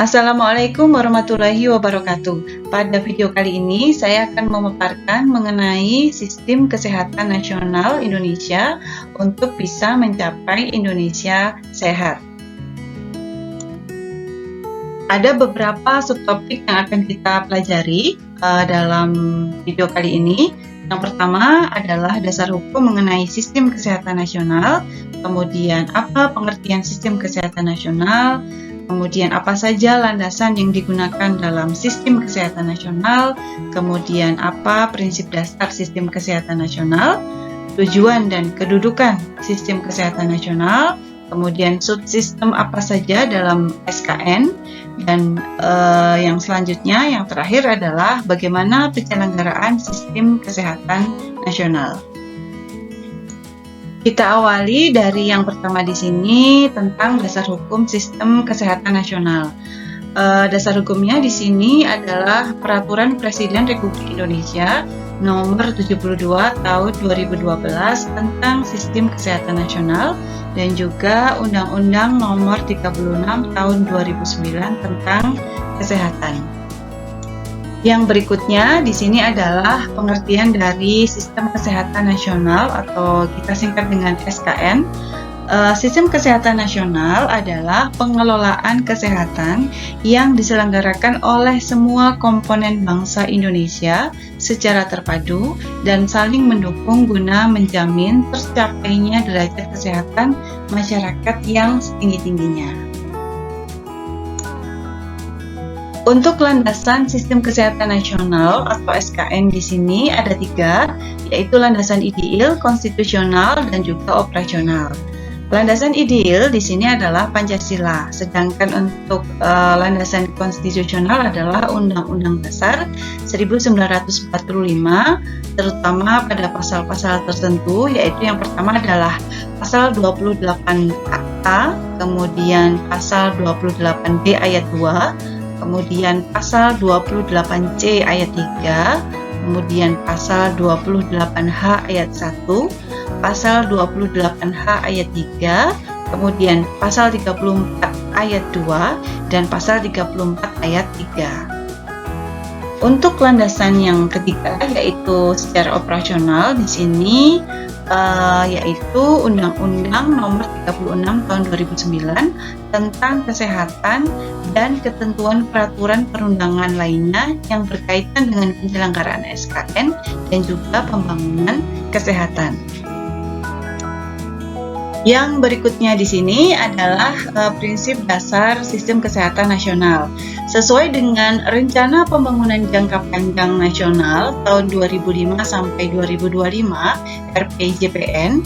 Assalamualaikum warahmatullahi wabarakatuh. Pada video kali ini saya akan memaparkan mengenai sistem kesehatan nasional Indonesia untuk bisa mencapai Indonesia sehat. Ada beberapa subtopik yang akan kita pelajari dalam video kali ini. Yang pertama adalah dasar hukum mengenai sistem kesehatan nasional, kemudian apa pengertian sistem kesehatan nasional, kemudian apa saja landasan yang digunakan dalam sistem kesehatan nasional, kemudian apa prinsip dasar sistem kesehatan nasional, tujuan dan kedudukan sistem kesehatan nasional, kemudian subsistem apa saja dalam SKN, dan yang selanjutnya, yang terakhir adalah bagaimana penyelenggaraan sistem kesehatan nasional. Kita awali dari yang pertama di sini tentang dasar hukum sistem kesehatan nasional. Dasar hukumnya di sini adalah Peraturan Presiden Republik Indonesia Nomor 72 Tahun 2012 tentang Sistem Kesehatan Nasional dan juga Undang-Undang Nomor 36 Tahun 2009 tentang Kesehatan. Yang berikutnya di sini adalah pengertian dari Sistem Kesehatan Nasional atau kita singkat dengan SKN. Sistem Kesehatan Nasional adalah pengelolaan kesehatan yang diselenggarakan oleh semua komponen bangsa Indonesia secara terpadu dan saling mendukung guna menjamin tercapainya derajat kesehatan masyarakat yang setinggi-tingginya. Untuk landasan sistem kesehatan nasional atau SKN di sini ada 3, yaitu landasan ideal, konstitusional, dan juga operasional. Landasan ideal di sini adalah Pancasila, sedangkan untuk landasan konstitusional adalah Undang-Undang Dasar 1945, terutama pada pasal-pasal tertentu, yaitu yang pertama adalah pasal 28A, kemudian pasal 28B ayat 2, kemudian pasal 28C ayat 3, kemudian pasal 28H ayat 1, pasal 28H ayat 3, kemudian pasal 34 ayat 2, dan pasal 34 ayat 3. Untuk landasan yang ketiga yaitu secara operasional di sini yaitu Undang-Undang Nomor 36 Tahun 2009 tentang kesehatan dan ketentuan peraturan perundangan lainnya yang berkaitan dengan penyelenggaraan SKN dan juga pembangunan kesehatan. Yang berikutnya di sini adalah prinsip dasar sistem kesehatan nasional. Sesuai dengan Rencana Pembangunan Jangka Panjang Nasional tahun 2005 sampai 2025 RPJPN,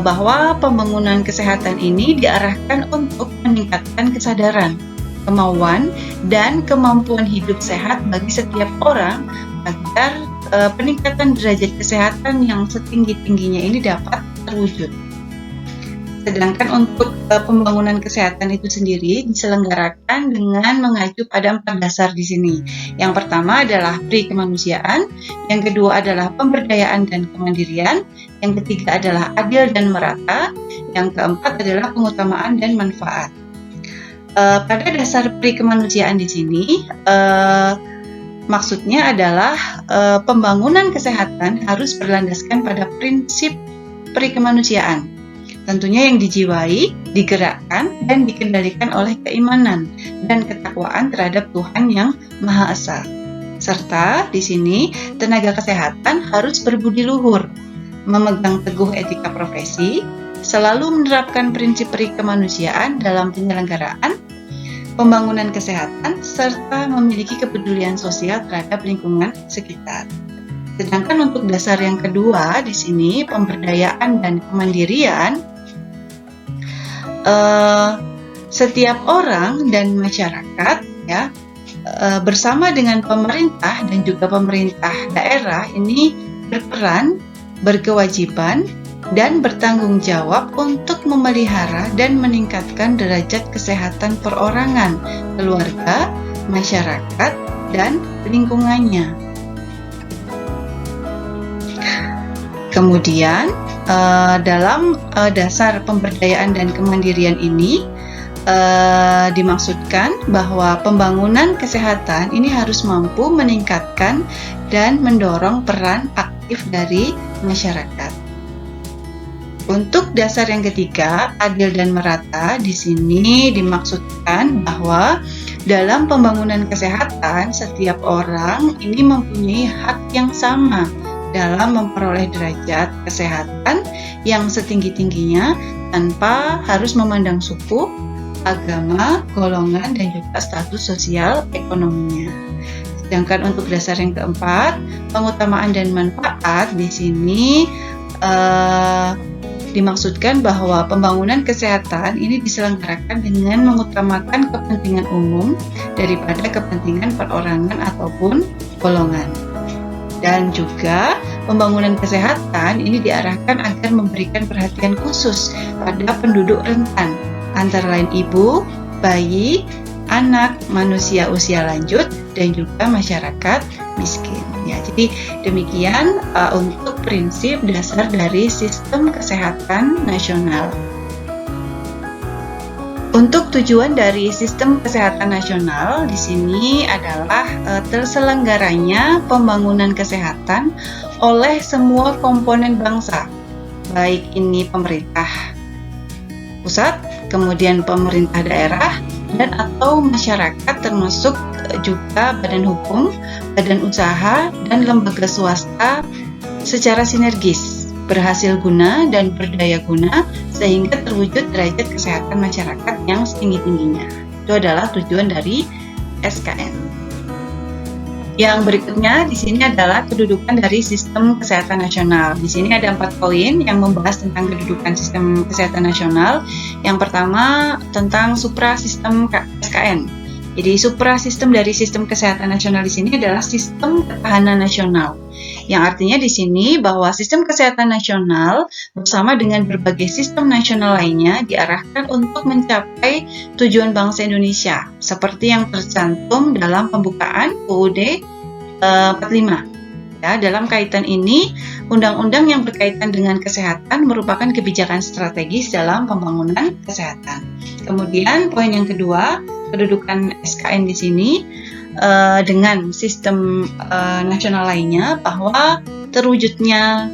bahwa pembangunan kesehatan ini diarahkan untuk meningkatkan kesadaran, kemauan, dan kemampuan hidup sehat bagi setiap orang agar peningkatan derajat kesehatan yang setinggi-tingginya ini dapat terwujud. Sedangkan untuk pembangunan kesehatan itu sendiri diselenggarakan dengan mengacu pada 4 dasar di sini. Yang pertama adalah pri kemanusiaan, yang kedua adalah pemberdayaan dan kemandirian, yang ketiga adalah adil dan merata, yang keempat adalah pengutamaan dan manfaat. Pada dasar pri kemanusiaan di sini maksudnya adalah pembangunan kesehatan harus berlandaskan pada prinsip pri kemanusiaan. Tentunya yang dijiwai, digerakkan, dan dikendalikan oleh keimanan dan ketakwaan terhadap Tuhan yang Maha Esa. Serta di sini tenaga kesehatan harus berbudi luhur, memegang teguh etika profesi, selalu menerapkan prinsip pri kemanusiaan dalam penyelenggaraan pembangunan kesehatan, serta memiliki kepedulian sosial terhadap lingkungan sekitar. Sedangkan untuk dasar yang kedua di sini pemberdayaan dan kemandirian, setiap orang dan masyarakat ya bersama dengan pemerintah dan juga pemerintah daerah ini berperan, berkewajiban, dan bertanggung jawab untuk memelihara dan meningkatkan derajat kesehatan perorangan, keluarga, masyarakat, dan lingkungannya. Kemudian dalam dasar pemberdayaan dan kemandirian ini dimaksudkan bahwa pembangunan kesehatan ini harus mampu meningkatkan dan mendorong peran aktif dari masyarakat. Untuk dasar yang ketiga, adil dan merata, di sini dimaksudkan bahwa dalam pembangunan kesehatan, setiap orang ini mempunyai hak yang sama dalam memperoleh derajat kesehatan yang setinggi-tingginya tanpa harus memandang suku, agama, golongan, dan juga status sosial ekonominya. Sedangkan untuk dasar yang keempat, pengutamaan dan manfaat, di sini dimaksudkan bahwa pembangunan kesehatan ini diselenggarakan dengan mengutamakan kepentingan umum daripada kepentingan perorangan ataupun golongan. Dan juga pembangunan kesehatan ini diarahkan agar memberikan perhatian khusus pada penduduk rentan, antara lain ibu, bayi, anak, manusia usia lanjut, dan juga masyarakat miskin. Ya, jadi demikian untuk prinsip dasar dari sistem kesehatan nasional. Untuk tujuan dari sistem kesehatan nasional di sini adalah terselenggaranya pembangunan kesehatan oleh semua komponen bangsa, baik ini pemerintah pusat, kemudian pemerintah daerah, dan atau masyarakat termasuk juga badan hukum, badan usaha, dan lembaga swasta secara sinergis, berhasil guna dan berdaya guna sehingga terwujud derajat kesehatan masyarakat yang setinggi-tingginya. Itu adalah tujuan dari SKN. Yang berikutnya di sini adalah kedudukan dari sistem kesehatan nasional. Di sini ada 4 poin yang membahas tentang kedudukan sistem kesehatan nasional. Yang pertama tentang suprasistem SKN. Jadi suprasistem dari sistem kesehatan nasional di sini adalah sistem ketahanan nasional. Yang artinya di sini bahwa sistem kesehatan nasional bersama dengan berbagai sistem nasional lainnya diarahkan untuk mencapai tujuan bangsa Indonesia seperti yang tercantum dalam pembukaan UUD 45. Ya, dalam kaitan ini, undang-undang yang berkaitan dengan kesehatan merupakan kebijakan strategis dalam pembangunan kesehatan. Kemudian poin yang kedua, kedudukan SKN di sini dengan sistem nasional lainnya, bahwa terwujudnya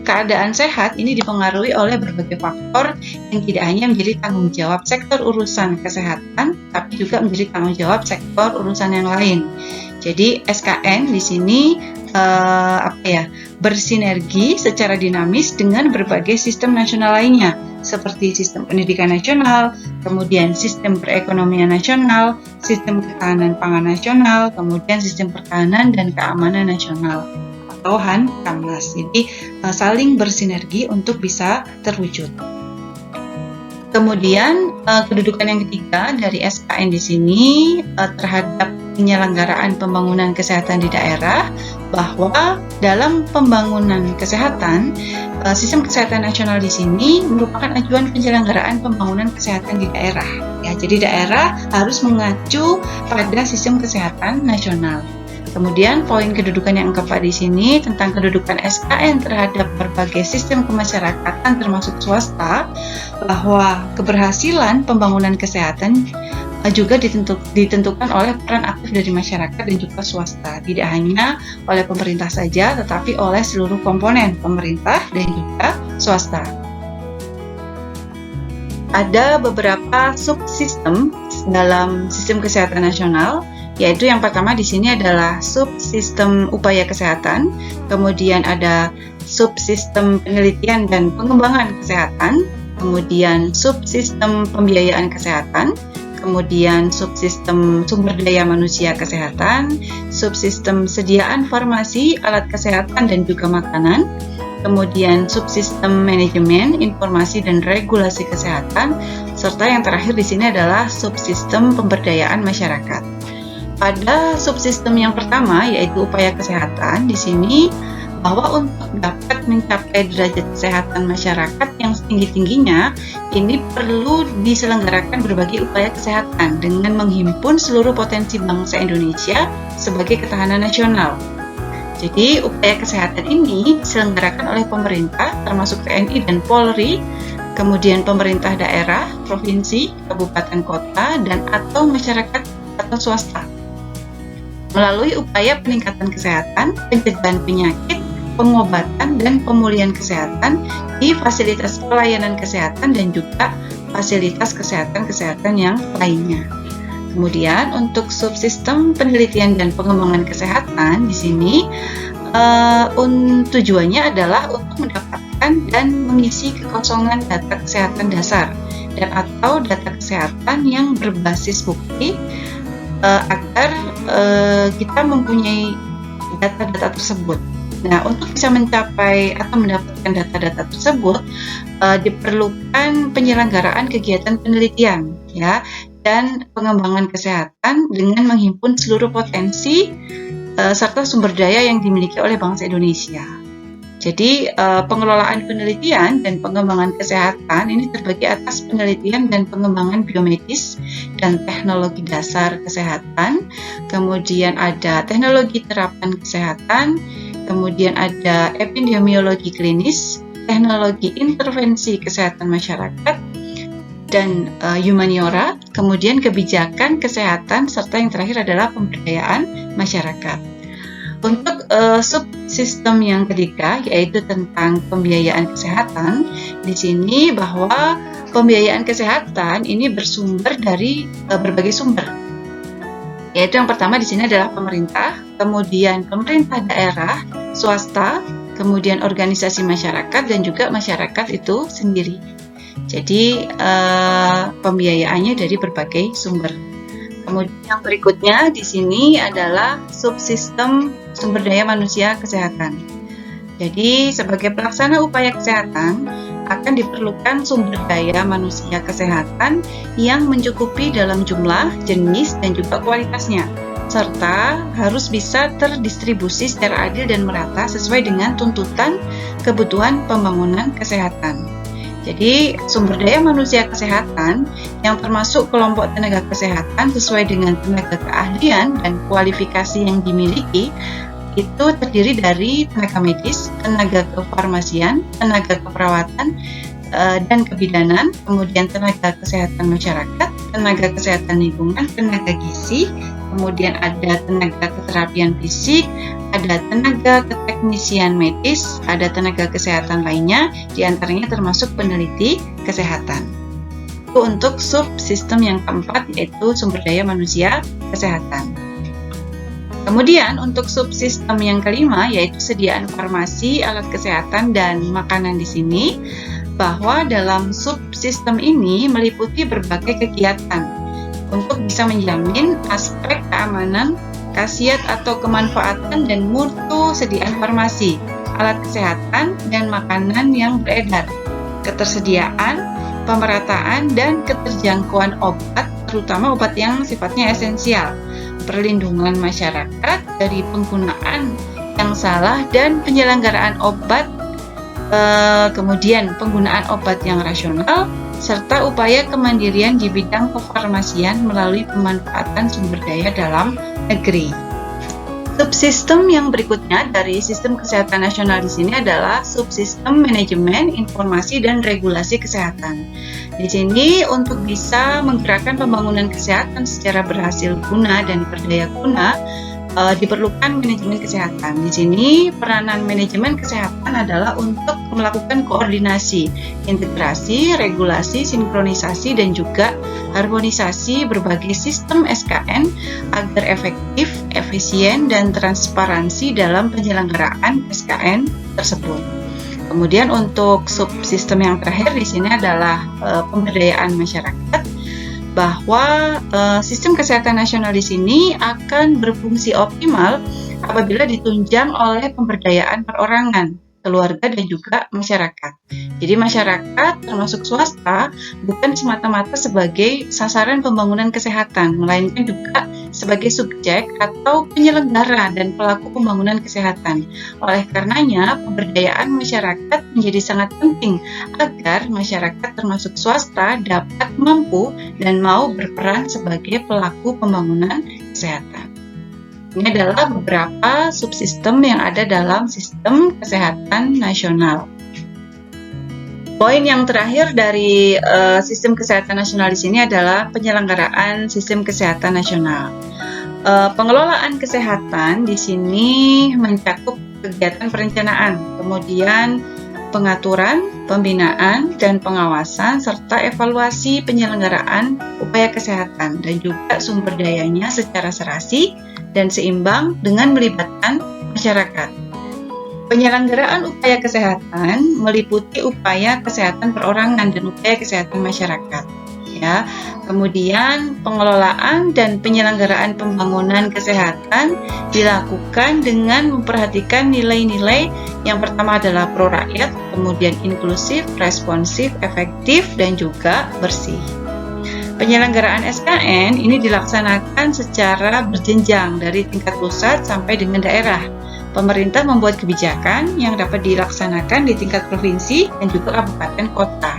keadaan sehat ini dipengaruhi oleh berbagai faktor yang tidak hanya menjadi tanggung jawab sektor urusan kesehatan, tapi juga menjadi tanggung jawab sektor urusan yang lain. Jadi SKN di sini bersinergi secara dinamis dengan berbagai sistem nasional lainnya, seperti sistem pendidikan nasional, kemudian sistem perekonomian nasional, sistem ketahanan pangan nasional, kemudian sistem pertahanan dan keamanan nasional atau HANKAMNAS. Jadi saling bersinergi untuk bisa terwujud. Kemudian kedudukan yang ketiga dari SKN di sini terhadap penyelenggaraan pembangunan kesehatan di daerah, bahwa dalam pembangunan kesehatan sistem kesehatan nasional di sini merupakan ajuan penyelenggaraan pembangunan kesehatan di daerah. Ya, jadi daerah harus mengacu pada sistem kesehatan nasional. Kemudian poin kedudukan yang keempat di sini tentang kedudukan SKN terhadap berbagai sistem kemasyarakatan termasuk swasta, bahwa keberhasilan pembangunan kesehatan juga ditentukan oleh peran aktif dari masyarakat dan juga swasta, tidak hanya oleh pemerintah saja, tetapi oleh seluruh komponen pemerintah dan juga swasta. Ada beberapa subsistem dalam sistem kesehatan nasional, yaitu yang pertama di sini adalah subsistem upaya kesehatan, kemudian ada subsistem penelitian dan pengembangan kesehatan, kemudian subsistem pembiayaan kesehatan, kemudian subsistem sumber daya manusia kesehatan, subsistem sediaan farmasi, alat kesehatan dan juga makanan, kemudian subsistem manajemen, informasi dan regulasi kesehatan, serta yang terakhir di sini adalah subsistem pemberdayaan masyarakat. Pada subsistem yang pertama, yaitu upaya kesehatan, di sini bahwa untuk dapat mencapai derajat kesehatan masyarakat yang setinggi-tingginya, ini perlu diselenggarakan berbagai upaya kesehatan dengan menghimpun seluruh potensi bangsa Indonesia sebagai ketahanan nasional. Jadi upaya kesehatan ini diselenggarakan oleh pemerintah termasuk TNI dan Polri kemudian pemerintah daerah, provinsi, kabupaten kota, dan atau masyarakat atau swasta. Melalui upaya peningkatan kesehatan, pencegahan penyakit, pengobatan, dan pemulihan kesehatan di fasilitas pelayanan kesehatan dan juga fasilitas kesehatan yang lainnya. Kemudian untuk subsistem penelitian dan pengembangan kesehatan di sini tujuannya adalah untuk mendapatkan dan mengisi kekosongan data kesehatan dasar dan atau data kesehatan yang berbasis bukti agar kita mempunyai data-data tersebut. Nah, untuk bisa mencapai atau mendapatkan data-data tersebut diperlukan penyelenggaraan kegiatan penelitian ya dan pengembangan kesehatan dengan menghimpun seluruh potensi serta sumber daya yang dimiliki oleh bangsa Indonesia. Jadi pengelolaan penelitian dan pengembangan kesehatan ini terbagi atas penelitian dan pengembangan biomedis dan teknologi dasar kesehatan, kemudian ada teknologi terapan kesehatan, kemudian ada epidemiologi klinis, teknologi intervensi kesehatan masyarakat, dan humaniora, kemudian kebijakan kesehatan, serta yang terakhir adalah pemberdayaan masyarakat. Untuk subsistem yang ketiga, yaitu tentang pembiayaan kesehatan, di sini bahwa pembiayaan kesehatan ini bersumber dari berbagai sumber. Yaitu yang pertama di sini adalah pemerintah, kemudian pemerintah daerah, swasta, kemudian organisasi masyarakat, dan juga masyarakat itu sendiri. Jadi pembiayaannya dari berbagai sumber. Kemudian yang berikutnya di sini adalah subsistem sumber daya manusia kesehatan. Jadi sebagai pelaksana upaya kesehatan akan diperlukan sumber daya manusia kesehatan yang mencukupi dalam jumlah, jenis, dan juga kualitasnya, serta harus bisa terdistribusi secara adil dan merata sesuai dengan tuntutan kebutuhan pembangunan kesehatan. Jadi sumber daya manusia kesehatan yang termasuk kelompok tenaga kesehatan sesuai dengan tenaga keahlian dan kualifikasi yang dimiliki itu terdiri dari tenaga medis, tenaga kefarmasian, tenaga keperawatan dan kebidanan, kemudian tenaga kesehatan masyarakat, tenaga kesehatan lingkungan, tenaga gizi, kemudian ada tenaga keterapian fisik, ada tenaga keteknisian medis, ada tenaga kesehatan lainnya, diantaranya termasuk peneliti kesehatan. Itu untuk subsistem yang keempat, yaitu sumber daya manusia kesehatan. Kemudian untuk subsistem yang kelima, yaitu sediaan farmasi, alat kesehatan, dan makanan di sini, bahwa dalam subsistem ini meliputi berbagai kegiatan untuk bisa menjamin aspek keamanan, khasiat atau kemanfaatan dan mutu sediaan farmasi, alat kesehatan, dan makanan yang beredar, ketersediaan, pemerataan, dan keterjangkauan obat, terutama obat yang sifatnya esensial, perlindungan masyarakat dari penggunaan yang salah dan penyelenggaraan obat, kemudian penggunaan obat yang rasional, serta upaya kemandirian di bidang kefarmasian melalui pemanfaatan sumber daya dalam negeri. Subsistem yang berikutnya dari sistem kesehatan nasional di sini adalah subsistem manajemen, informasi, dan regulasi kesehatan. Di sini untuk bisa menggerakkan pembangunan kesehatan secara berhasil guna dan berdaya guna, diperlukan manajemen kesehatan. Di sini peranan manajemen kesehatan adalah untuk melakukan koordinasi, integrasi, regulasi, sinkronisasi, dan juga harmonisasi berbagai sistem SKN agar efektif, efisien, dan transparansi dalam penyelenggaraan SKN tersebut. Kemudian untuk subsistem yang terakhir di sini adalah pemberdayaan masyarakat, bahwa sistem kesehatan nasional di sini akan berfungsi optimal apabila ditunjang oleh pemberdayaan perorangan, keluarga, dan juga masyarakat. Jadi masyarakat termasuk swasta bukan semata-mata sebagai sasaran pembangunan kesehatan, melainkan juga sebagai subjek atau penyelenggara dan pelaku pembangunan kesehatan. Oleh karenanya, pemberdayaan masyarakat menjadi sangat penting agar masyarakat termasuk swasta dapat mampu dan mau berperan sebagai pelaku pembangunan kesehatan. Ini adalah beberapa subsistem yang ada dalam sistem kesehatan nasional. Poin yang terakhir dari sistem kesehatan nasional di sini adalah penyelenggaraan sistem kesehatan nasional. Pengelolaan kesehatan di sini mencakup kegiatan perencanaan, kemudian pengaturan, pembinaan, dan pengawasan, serta evaluasi penyelenggaraan upaya kesehatan, dan juga sumber dayanya secara serasi dan seimbang dengan melibatkan masyarakat. Penyelenggaraan upaya kesehatan meliputi upaya kesehatan perorangan dan upaya kesehatan masyarakat. Ya. Kemudian pengelolaan dan penyelenggaraan pembangunan kesehatan dilakukan dengan memperhatikan nilai-nilai yang pertama adalah pro rakyat, kemudian inklusif, responsif, efektif, dan juga bersih. Penyelenggaraan SKN ini dilaksanakan secara berjenjang dari tingkat pusat sampai dengan daerah. Pemerintah membuat kebijakan yang dapat dilaksanakan di tingkat provinsi dan juga kabupaten kota.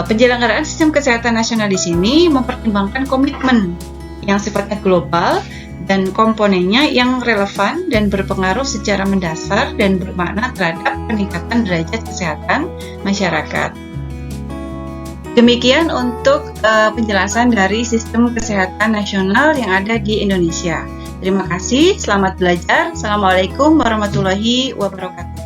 Penyelenggaraan sistem kesehatan nasional di sini mempertimbangkan komitmen yang sifatnya global dan komponennya yang relevan dan berpengaruh secara mendasar dan bermakna terhadap peningkatan derajat kesehatan masyarakat. Demikian untuk penjelasan dari sistem kesehatan nasional yang ada di Indonesia. Terima kasih, selamat belajar. Assalamualaikum warahmatullahi wabarakatuh.